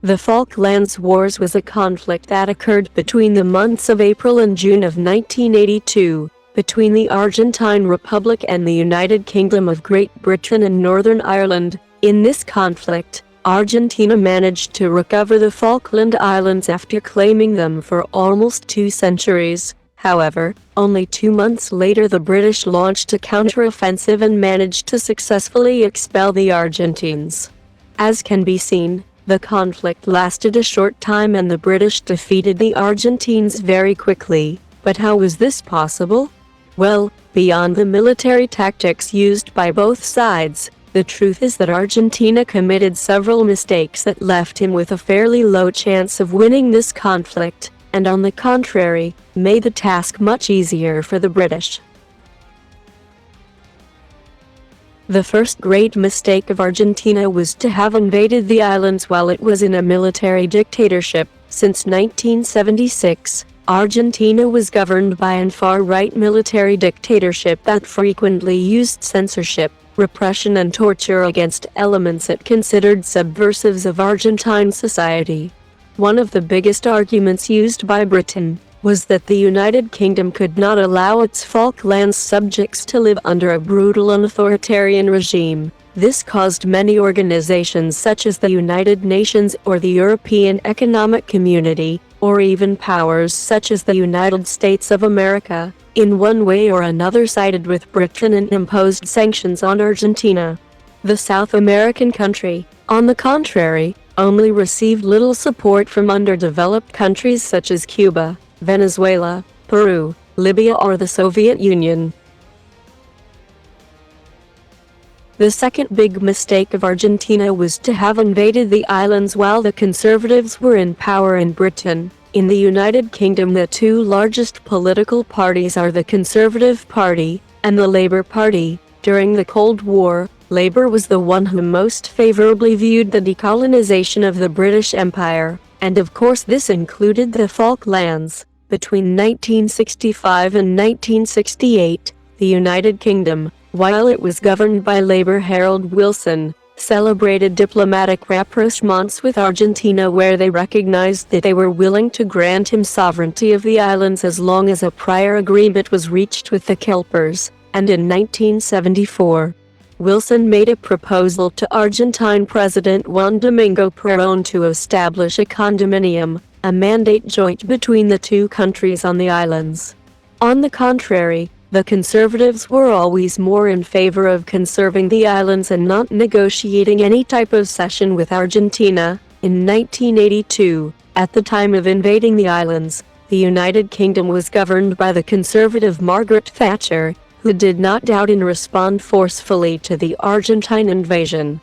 The Falklands Wars was a conflict that occurred between the months of April and June of 1982, between the Argentine Republic and the United Kingdom of Great Britain and Northern Ireland. In this conflict, Argentina managed to recover the Falkland Islands after claiming them for almost 2 centuries. However, only 2 months later the British launched a counteroffensive and managed to successfully expel the Argentines. As can be seen, the conflict lasted a short time and the British defeated the Argentines very quickly. But how was this possible? Well, beyond the military tactics used by both sides, the truth is that Argentina committed several mistakes that left him with a fairly low chance of winning this conflict, and on the contrary, made the task much easier for the British. The first great mistake of Argentina was to have invaded the islands while it was in a military dictatorship. Since 1976, Argentina was governed by a far-right military dictatorship that frequently used censorship, repression and torture against elements it considered subversives of Argentine society. One of the biggest arguments used by Britain was that the United Kingdom could not allow its Falklands subjects to live under a brutal and authoritarian regime. This caused many organizations such as the United Nations or the European Economic Community, or even powers such as the United States of America, in one way or another sided with Britain and imposed sanctions on Argentina. The South American country, on the contrary, only received little support from underdeveloped countries such as Cuba, Venezuela, Peru, Libya or the Soviet Union. The second big mistake of Argentina was to have invaded the islands while the conservatives were in power in Britain. In the United Kingdom, the 2 largest political parties are the Conservative Party and the Labour Party. During the Cold War, Labour was the one who most favorably viewed the decolonization of the British Empire, and of course this included the Falklands. Between 1965 and 1968, the United Kingdom, while it was governed by Labour, Harold Wilson celebrated diplomatic rapprochements with Argentina where they recognized that they were willing to grant him sovereignty of the islands as long as a prior agreement was reached with the Kelpers, and in 1974, Wilson made a proposal to Argentine President Juan Domingo Perón to establish a condominium, a mandate joint between the 2 countries on the islands. On the contrary, the conservatives were always more in favor of conserving the islands and not negotiating any type of cession with Argentina. In 1982, at the time of invading the islands, the United Kingdom was governed by the conservative Margaret Thatcher, who did not doubt and respond forcefully to the Argentine invasion.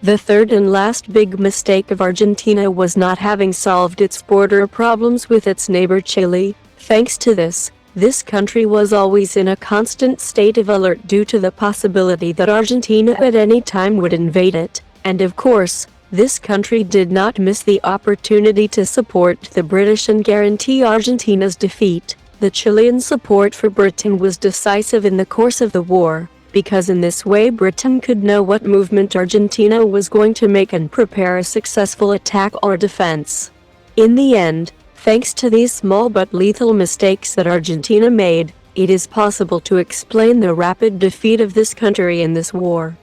The third and last big mistake of Argentina was not having solved its border problems with its neighbor Chile. Thanks to this country was always in a constant state of alert due to the possibility that Argentina at any time would invade it, and of course, this country did not miss the opportunity to support the British and guarantee Argentina's defeat. The Chilean support for Britain was decisive in the course of the war, because in this way Britain could know what movement Argentina was going to make and prepare a successful attack or defense. In the end, thanks to these small but lethal mistakes that Argentina made, it is possible to explain the rapid defeat of this country in this war.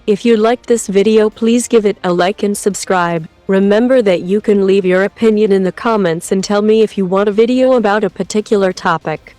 If you liked this video, please give it a like and subscribe. Remember that you can leave your opinion in the comments and tell me if you want a video about a particular topic.